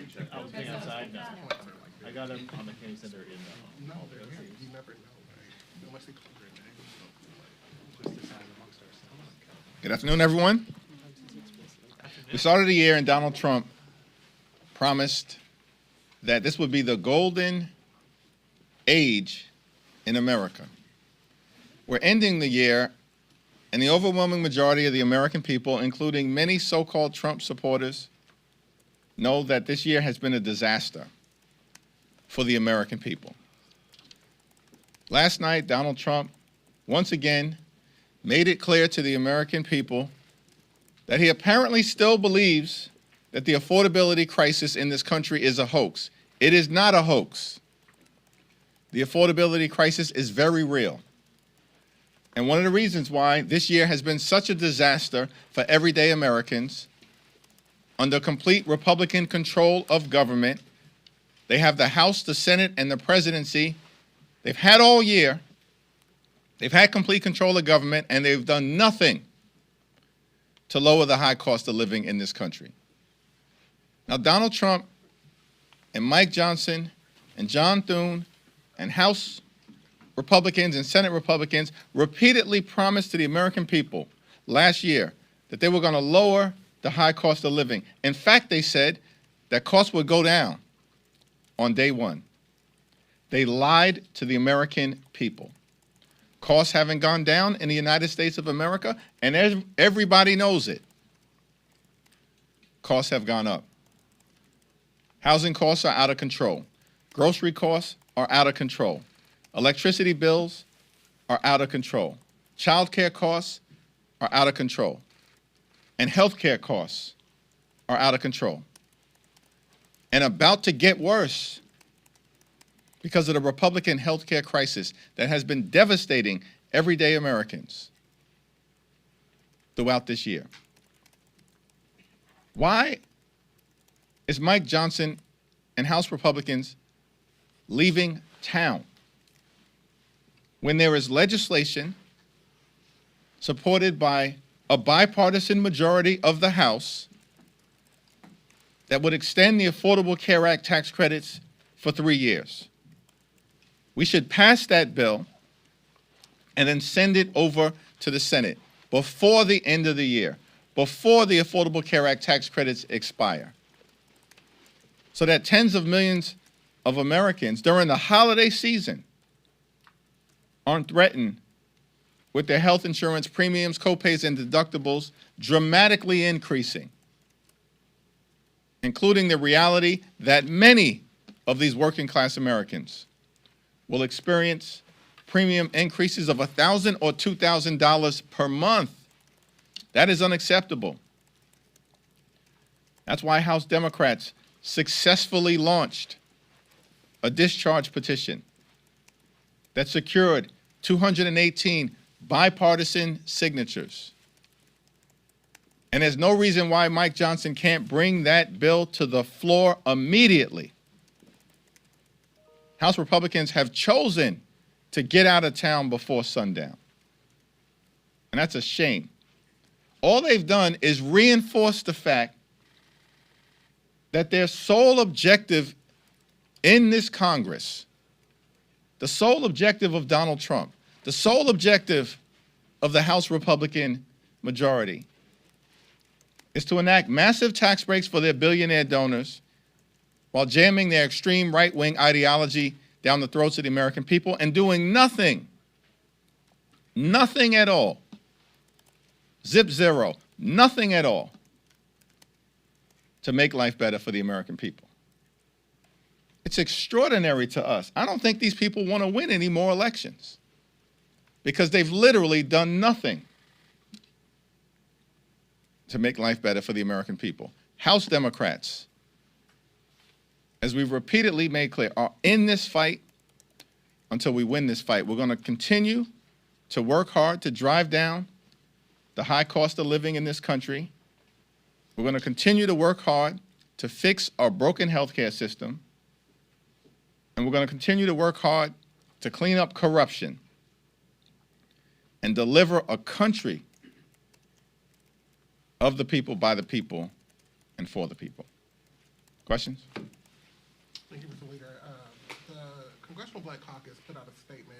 check. I was being outside now. I got him on the case and they're in the hall. You never know, right? Unless they call their name. Just decide amongst ourselves. Good afternoon, everyone. We started the year and Donald Trump promised that this would be the golden age in America. We're ending the year, and the overwhelming majority of the American people, including many so-called Trump supporters, know that this year has been a disaster for the American people. Last night, Donald Trump once again made it clear to the American people that he apparently still believes that the affordability crisis in this country is a hoax. It is not a hoax. The affordability crisis is very real. And one of the reasons why this year has been such a disaster for everyday Americans, under complete Republican control of government, they have the House, the Senate, and the presidency. They've had all year. They've had complete control of government, and they've done nothing to lower the high cost of living in this country. Now, Donald Trump and Mike Johnson and John Thune and House Republicans and Senate Republicans repeatedly promised to the American people last year that they were going to lower the high cost of living. In fact, they said that costs would go down on day one. They lied to the American people. Costs haven't gone down in the United States of America, and everybody knows it. Costs have gone up. Housing costs are out of control. Grocery costs are out of control. Electricity bills are out of control. Child care costs are out of control. And health care costs are out of control. And about to get worse because of the Republican health care crisis that has been devastating everyday Americans throughout this year. Why is Mike Johnson and House Republicans leaving town when there is legislation supported by a bipartisan majority of the House that would extend the Affordable Care Act tax credits for 3 years? We should pass that bill and then send it over to the Senate before the end of the year, before the Affordable Care Act tax credits expire, so that tens of millions of Americans during the holiday season aren't threatened with their health insurance premiums, copays, and deductibles dramatically increasing, including the reality that many of these working class Americans will experience premium increases of $1,000 or $2,000 per month. That is unacceptable. That's why House Democrats successfully launched a discharge petition that secured 218 bipartisan signatures. And there's no reason why Mike Johnson can't bring that bill to the floor immediately. House Republicans have chosen to get out of town before sundown. And that's a shame. All they've done is reinforce the fact that their sole objective in this Congress, the sole objective of Donald Trump, the sole objective of the House Republican majority, is to enact massive tax breaks for their billionaire donors while jamming their extreme right-wing ideology down the throats of the American people and doing nothing at all, zip zero, nothing at all to make life better for the American people. It's extraordinary to us. I don't think these people want to win any more elections because they've literally done nothing to make life better for the American people. House Democrats, as we've repeatedly made clear, are in this fight until we win this fight. We're going to continue to work hard to drive down the high cost of living in this country. We're going to continue to work hard to fix our broken healthcare system. And we're going to continue to work hard to clean up corruption and deliver a country of the people, by the people, and for the people. Questions? Thank you, Mr. Leader. The Congressional Black Caucus put out a statement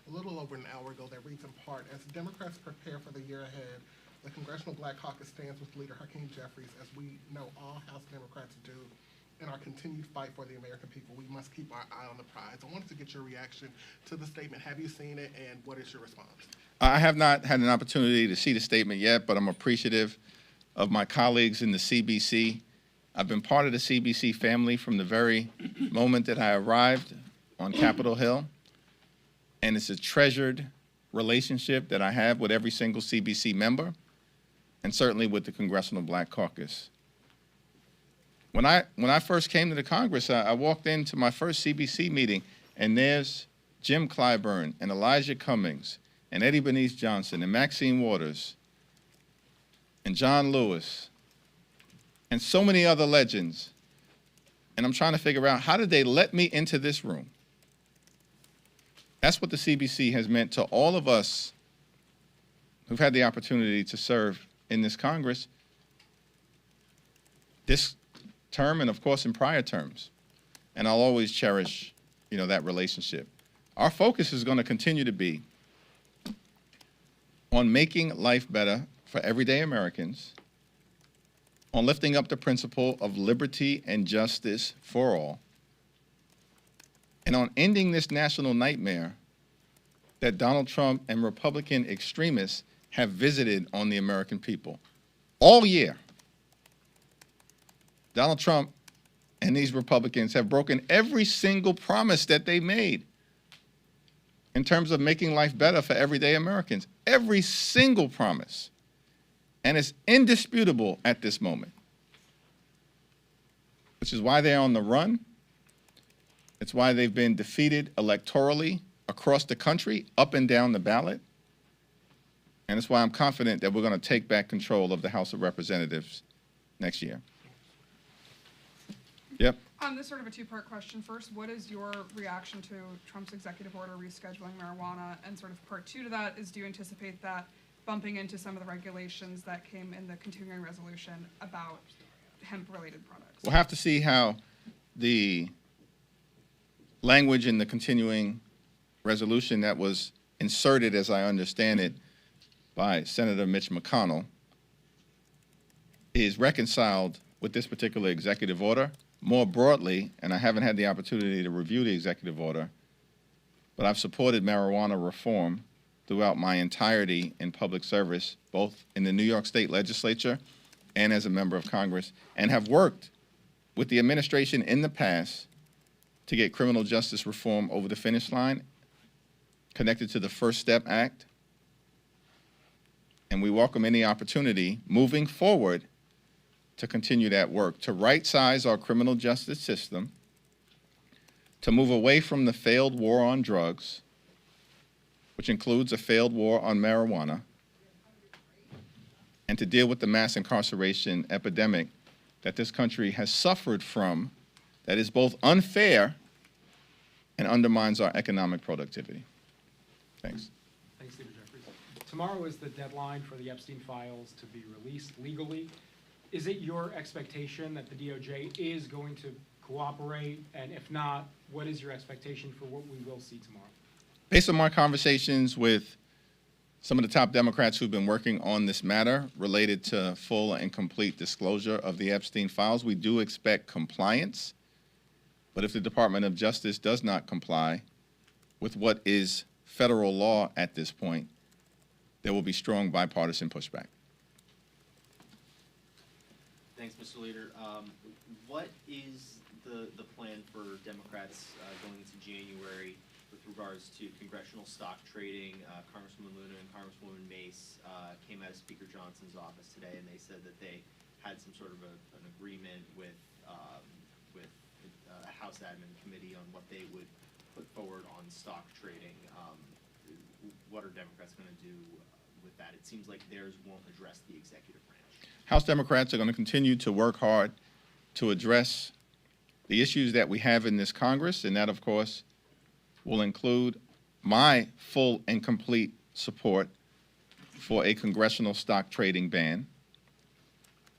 a little over an hour ago that reads in part, as Democrats prepare for the year ahead, the Congressional Black Caucus stands with Leader Hakeem Jeffries, as we know all House Democrats do, in our continued fight for the American people. We must keep our eye on the prize. I wanted to get your reaction to the statement. Have you seen it, and what is your response? I have not had an opportunity to see the statement yet, but I'm appreciative of my colleagues in the CBC. I've been part of the CBC family from the very moment that I arrived on Capitol Hill, and it's a treasured relationship that I have with every single CBC member, and certainly with the Congressional Black Caucus. When I first came to the Congress, I walked into my first CBC meeting, and there's Jim Clyburn and Elijah Cummings and Eddie Bernice Johnson and Maxine Waters and John Lewis and so many other legends. And I'm trying to figure out, how did they let me into this room? That's what the CBC has meant to all of us who've had the opportunity to serve in this Congress this term, and of course in prior terms. And I'll always cherish, that relationship. Our focus is going to continue to be on making life better for everyday Americans, on lifting up the principle of liberty and justice for all, and on ending this national nightmare that Donald Trump and Republican extremists have visited on the American people all year. Donald Trump and these Republicans have broken every single promise that they made in terms of making life better for everyday Americans. Every single promise. And it's indisputable at this moment, which is why they're on the run. It's why they've been defeated electorally across the country, up and down the ballot. And it's why I'm confident that we're going to take back control of the House of Representatives next year. Yep. This is sort of a two-part question. First, what is your reaction to Trump's executive order rescheduling marijuana? And sort of part two to that is, do you anticipate that bumping into some of the regulations that came in the continuing resolution about hemp-related products? We'll have to see how the language in the continuing resolution that was inserted, as I understand it, by Senator Mitch McConnell is reconciled with this particular executive order. More broadly, and I haven't had the opportunity to review the executive order, but I've supported marijuana reform throughout my entirety in public service, both in the New York State Legislature and as a member of Congress, and have worked with the administration in the past to get criminal justice reform over the finish line, connected to the First Step Act. And we welcome any opportunity moving forward to continue that work, to right-size our criminal justice system, to move away from the failed war on drugs, which includes a failed war on marijuana, and to deal with the mass incarceration epidemic that this country has suffered from, that is both unfair and undermines our economic productivity. Thanks. Thanks, Leader Jeffries. Tomorrow is the deadline for the Epstein files to be released legally. Is it your expectation that the DOJ is going to cooperate? And if not, what is your expectation for what we will see tomorrow? Based on my conversations with some of the top Democrats who've been working on this matter related to full and complete disclosure of the Epstein files, we do expect compliance. But if the Department of Justice does not comply with what is federal law at this point, there will be strong bipartisan pushback. Thanks, Mr. Leader. What is the plan for Democrats going into January with regards to congressional stock trading? Congresswoman Luna and Congresswoman Mace came out of Speaker Johnson's office today, and they said that they had some sort of an agreement with a House Admin Committee on what they would put forward on stock trading. What are Democrats going to do with that? It seems like theirs won't address the executive branch. House Democrats are going to continue to work hard to address the issues that we have in this Congress, and that, of course, will include my full and complete support for a congressional stock trading ban.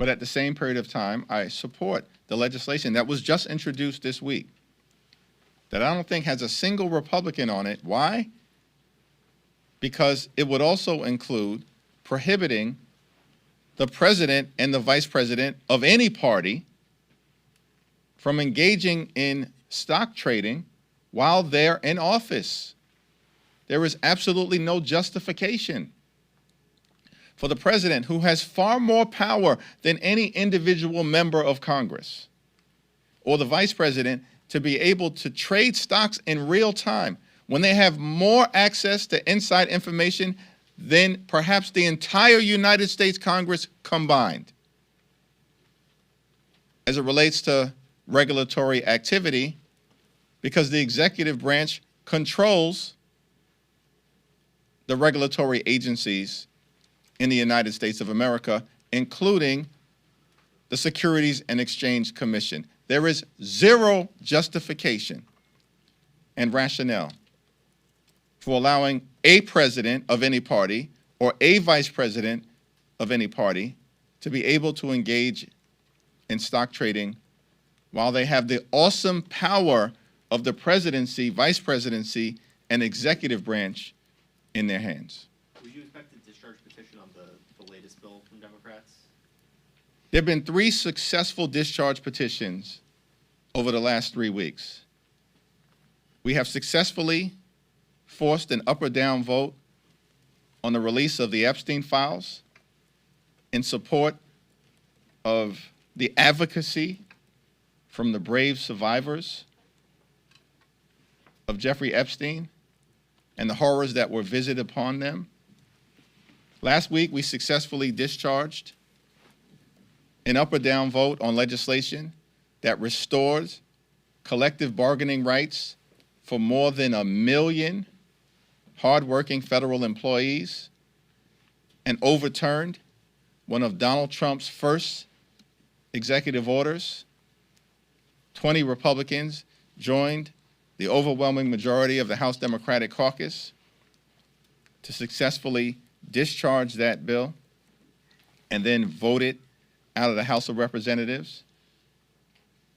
But at the same period of time, I support the legislation that was just introduced this week that I don't think has a single Republican on it. Why? Because it would also include prohibiting the president and the vice president of any party from engaging in stock trading while they're in office. There is absolutely no justification for the president, who has far more power than any individual member of Congress, or the vice president, to be able to trade stocks in real time when they have more access to inside information than perhaps the entire United States Congress combined. As it relates to regulatory activity, because the executive branch controls the regulatory agencies in the United States of America, including the Securities and Exchange Commission. There is zero justification and rationale for allowing a president of any party or a vice president of any party to be able to engage in stock trading while they have the awesome power of the presidency, vice presidency, and executive branch in their hands. Would you expect a discharge petition on the latest bill from Democrats? There have been 3 successful discharge petitions over the last 3 weeks. We have successfully forced an up or down vote on the release of the Epstein files in support of the advocacy from the brave survivors of Jeffrey Epstein and the horrors that were visited upon them. Last week, we successfully discharged an up or down vote on legislation that restores collective bargaining rights for more than 1 million hardworking federal employees and overturned one of Donald Trump's first executive orders. 20 Republicans joined the overwhelming majority of the House Democratic Caucus to successfully discharge that bill and then vote it out of the House of Representatives.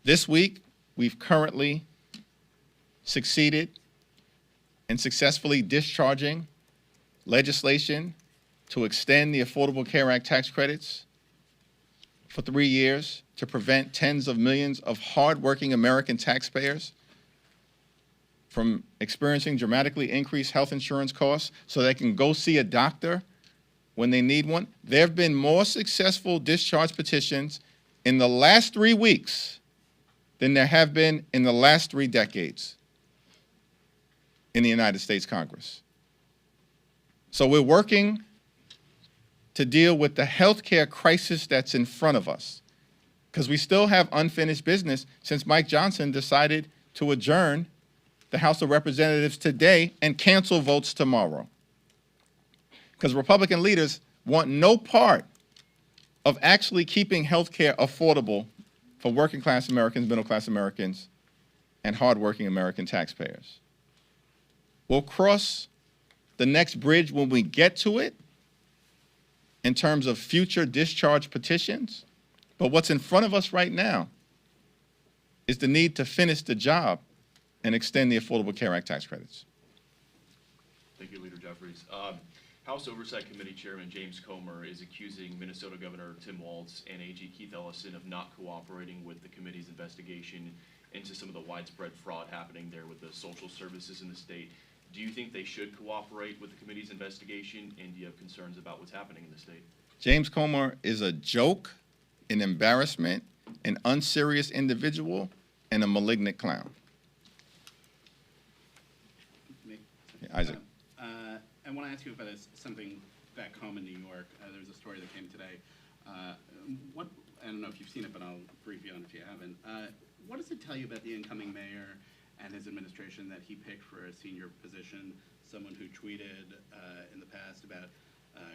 This week, we've currently succeeded in successfully discharging legislation to extend the Affordable Care Act tax credits for 3 years to prevent tens of millions of hardworking American taxpayers from experiencing dramatically increased health insurance costs so they can go see a doctor when they need one. There have been more successful discharge petitions in the last 3 weeks than there have been in the last 3 decades in the United States Congress. So we're working to deal with the healthcare crisis that's in front of us, because we still have unfinished business since Mike Johnson decided to adjourn the House of Representatives today and cancel votes tomorrow. Because Republican leaders want no part of actually keeping health care affordable for working class Americans, middle class Americans, and hardworking American taxpayers. We'll cross the next bridge when we get to it in terms of future discharge petitions. But what's in front of us right now is the need to finish the job and extend the Affordable Care Act tax credits. Thank you, Leader Jeffries. House Oversight Committee Chairman James Comer is accusing Minnesota Governor Tim Walz and AG Keith Ellison of not cooperating with the committee's investigation into some of the widespread fraud happening there with the social services in the state. Do you think they should cooperate with the committee's investigation, and do you have concerns about what's happening in the state? James Comer is a joke, an embarrassment, an unserious individual, and a malignant clown. Yeah, Isaac. I want to ask you about something back home in New York. There was a story that came today. I don't know if you've seen it, but I'll brief you on it if you haven't. What does it tell you about the incoming mayor and his administration that he picked for a senior position someone who tweeted in the past about,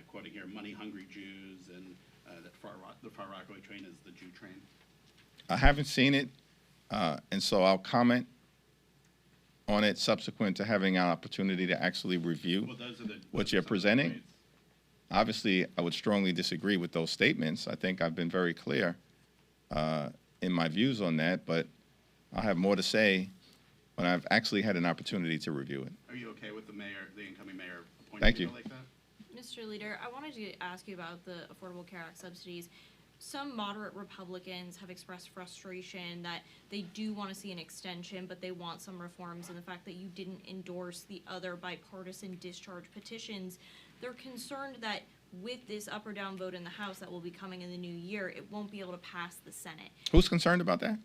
quoting here, money-hungry Jews, and that the Far Rockaway train is the Jew train? I haven't seen it, and so I'll comment on it subsequent to having an opportunity to actually review Well, those are what you're presenting. obviously, I would strongly disagree with those statements. I think I've been very clear in my views on that, but I'll have more to say when I've actually had an opportunity to review it. Are you okay with the incoming mayor appointing Thank you. people like that? Mr. Leader, I wanted to ask you about the Affordable Care Act subsidies. Some moderate Republicans have expressed frustration that they do want to see an extension, but they want some reforms, and the fact that you didn't endorse the other bipartisan discharge petitions. They're concerned that with this up or down vote in the House that will be coming in the new year, it won't be able to pass the Senate. Who's concerned about that?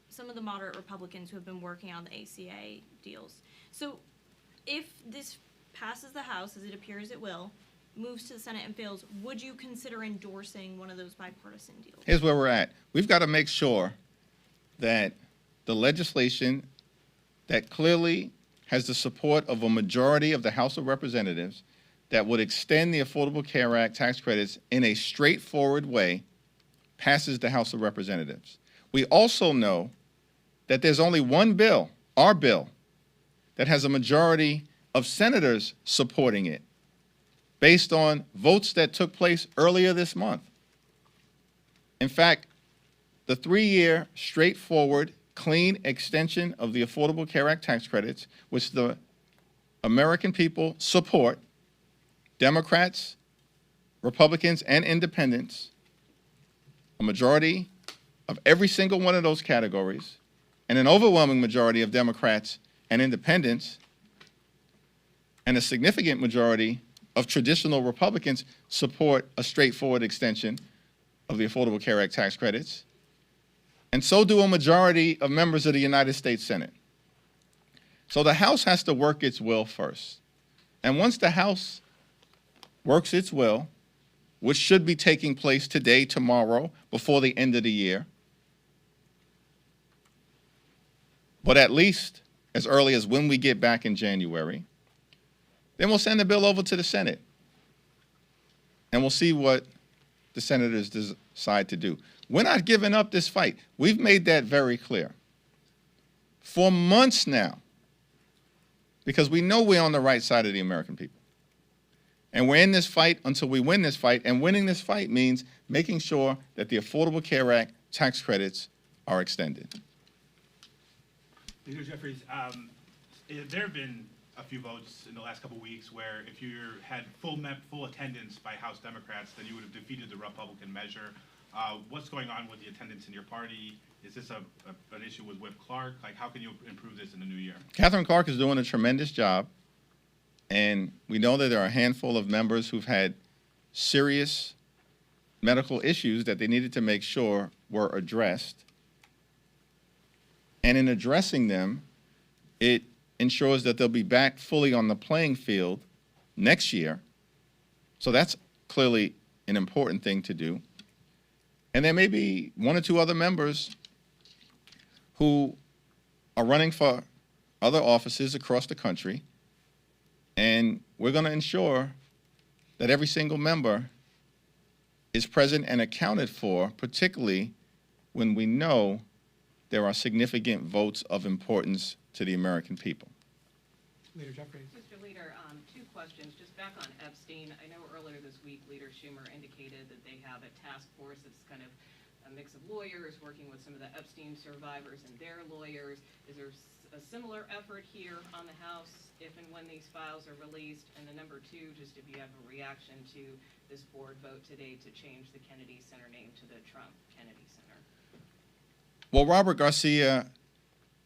Some of the moderate Republicans who have been working on the ACA deals. So if this passes the House, as it appears it will, moves to the Senate and fails, would you consider endorsing one of those bipartisan deals? Here's where we're at. We've got to make sure that the legislation that clearly has the support of a majority of the House of Representatives that would extend the Affordable Care Act tax credits in a straightforward way passes the House of Representatives. We also know that there's only one bill, our bill, that has a majority of senators supporting it, based on votes that took place earlier this month. In fact, the 3-year, straightforward, clean extension of the Affordable Care Act tax credits, which the American people support, Democrats, Republicans, and independents, a majority of every single one of those categories, and an overwhelming majority of Democrats and independents, and a significant majority of traditional Republicans support a straightforward extension of the Affordable Care Act tax credits, and so do a majority of members of the United States Senate. So the House has to work its will first. And once the House works its will, which should be taking place today, tomorrow, before the end of the year, but at least as early as when we get back in January, then we'll send the bill over to the Senate, and we'll see what the senators decide to do. We're not giving up this fight. We've made that very clear for months now, because we know we're on the right side of the American people. And we're in this fight until we win this fight, and winning this fight means making sure that the Affordable Care Act tax credits are extended. Leader Jeffries, there have been a few votes in the last couple of weeks where if you had full attendance by House Democrats, then you would have defeated the Republican measure. What's going on with the attendance in your party? Is this an issue with Whip Clark? Like, how can you improve this in the new year? Catherine Clark is doing a tremendous job, and we know that there are a handful of members who've had serious medical issues that they needed to make sure were addressed. And in addressing them, it ensures that they'll be back fully on the playing field next year. So that's clearly an important thing to do. And there may be one or two other members who are running for other offices across the country, and we're going to ensure that every single member is present and accounted for, particularly when we know there are significant votes of importance to the American people. Leader Jeffries. Mr. Leader, two questions. Just back on Epstein, I know earlier this week Leader Schumer indicated that they have a task force that's kind of a mix of lawyers working with some of the Epstein survivors and their lawyers. Is there a similar effort here on the House if and when these files are released? And then number two, just if you have a reaction to this board vote today to change the Kennedy Center name to the Trump Kennedy Center. Well, Robert Garcia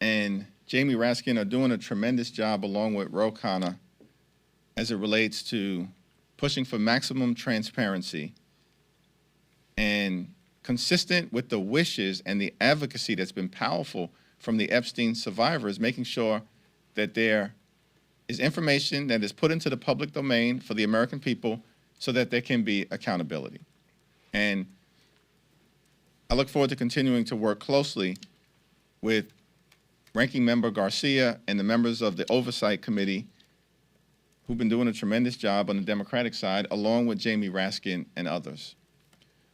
and Jamie Raskin are doing a tremendous job, along with Ro Khanna, as it relates to pushing for maximum transparency and consistent with the wishes and the advocacy that's been powerful from the Epstein survivors, making sure that there is information that is put into the public domain for the American people so that there can be accountability. And I look forward to continuing to work closely with Ranking Member Garcia and the members of the Oversight Committee who've been doing a tremendous job on the Democratic side, along with Jamie Raskin and others.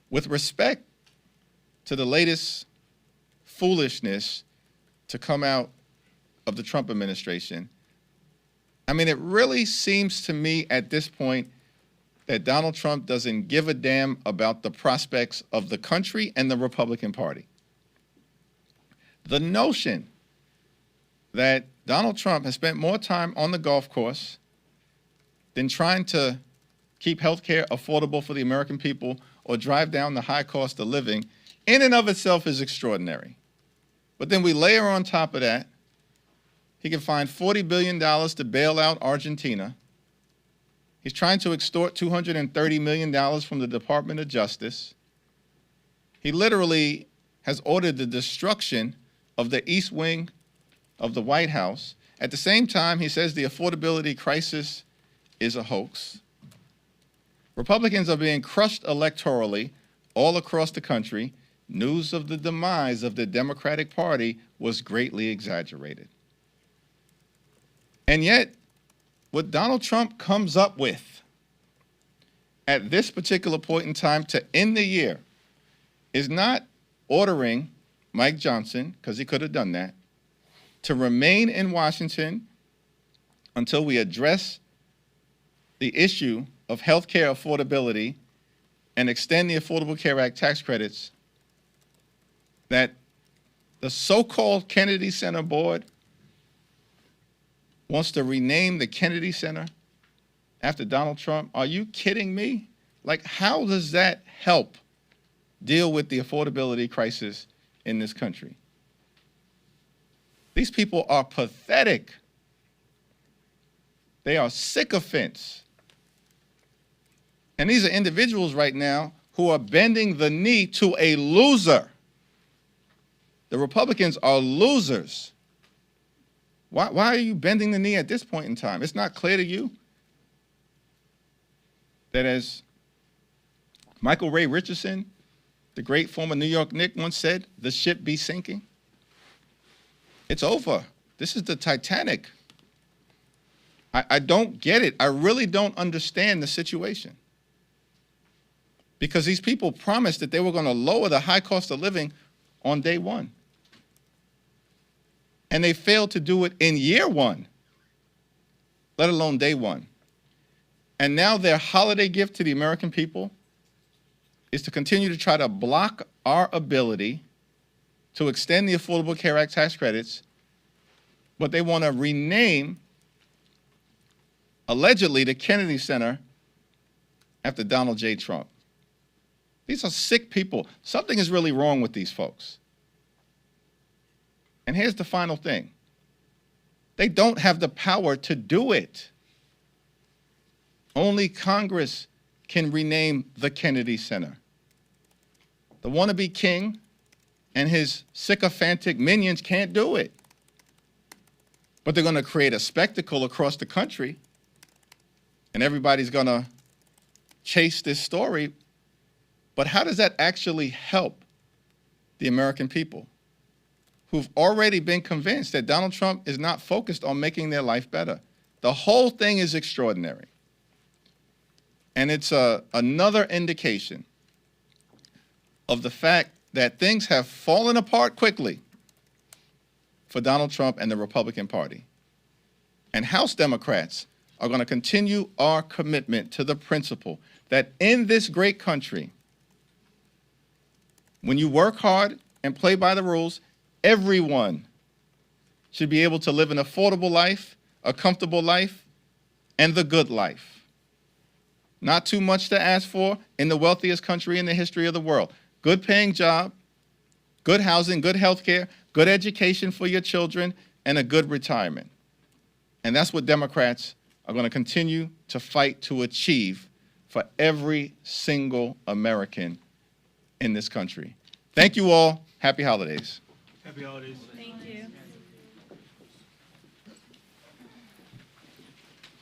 With respect to the latest foolishness to come out of the Trump administration, I mean, it really seems to me at this point that Donald Trump doesn't give a damn about the prospects of the country and the Republican Party. The notion that Donald Trump has spent more time on the golf course than trying to keep health care affordable for the American people or drive down the high cost of living in and of itself is extraordinary. But then we layer on top of that, he can find $40 billion to bail out Argentina. He's trying to extort $230 million from the Department of Justice. He literally has ordered the destruction of the East Wing of the White House. At the same time, he says the affordability crisis is a hoax. Republicans are being crushed electorally all across the country. News of the demise of the Democratic Party was greatly exaggerated. And yet, what Donald Trump comes up with at this particular point in time to end the year is not ordering Mike Johnson, because he could have done that, to remain in Washington until we address the issue of health care affordability and extend the Affordable Care Act tax credits, that the so-called Kennedy Center board wants to rename the Kennedy Center after Donald Trump. Are you kidding me? Like, how does that help deal with the affordability crisis in this country? These people are pathetic. They are sycophants. And these are individuals right now who are bending the knee to a loser. The Republicans are losers. Why are you bending the knee at this point in time? It's not clear to you that, as Michael Ray Richardson, the great former New York Knick, once said, the ship be sinking? It's over. This is the Titanic. I don't get it. I really don't understand the situation. Because these people promised that they were going to lower the high cost of living on day one. And they failed to do it in year one, let alone day one. And now their holiday gift to the American people is to continue to try to block our ability to extend the Affordable Care Act tax credits, but they want to rename, allegedly, the Kennedy Center after Donald J. Trump. These are sick people. Something is really wrong with these folks. And here's the final thing. They don't have the power to do it. Only Congress can rename the Kennedy Center. The wannabe king and his sycophantic minions can't do it. But they're going to create a spectacle across the country, and everybody's going to chase this story. But how does that actually help the American people, who've already been convinced that Donald Trump is not focused on making their life better? The whole thing is extraordinary. And it's another indication of the fact that things have fallen apart quickly for Donald Trump and the Republican Party. And House Democrats are going to continue our commitment to the principle that in this great country, when you work hard and play by the rules, everyone should be able to live an affordable life, a comfortable life, and the good life. Not too much to ask for in the wealthiest country in the history of the world. Good paying job, good housing, good health care, good education for your children, and a good retirement. And that's what Democrats are going to continue to fight to achieve for every single American in this country. Thank you all. Happy holidays. Happy holidays. Thank you.